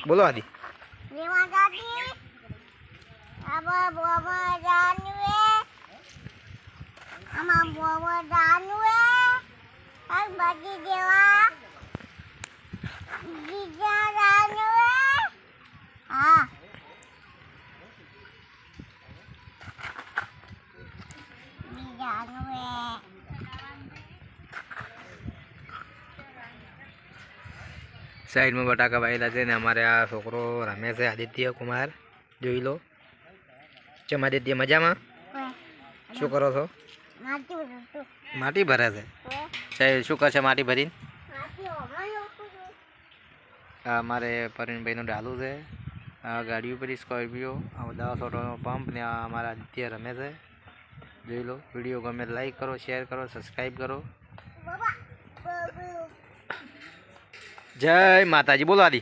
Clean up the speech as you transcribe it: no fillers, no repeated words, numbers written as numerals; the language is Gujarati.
બોલો આદિ. સાઈડમાં બટાકા વાયેલા છે ને અમારે આ છોકરો રમે છે આદિત્ય કુમાર, જોઈ લો. ચમ આદિત્ય મજામાં? શું કરો છો? માટી ભરે છે. સાહેબ શું કરશે માટી ભરીને? આ અમારે પરવીનભાઈનું ડાલું છે. આ ગાડી ઉપર સ્કોર્પિયો, આ 10 પંપ ને આ અમારા આદિત્ય રમે છે, જોઈ લો. વિડીયો ગમે લાઈક કરો, શેર કરો, સબસ્ક્રાઈબ કરો. જય માતાજી. બોલો આદિ.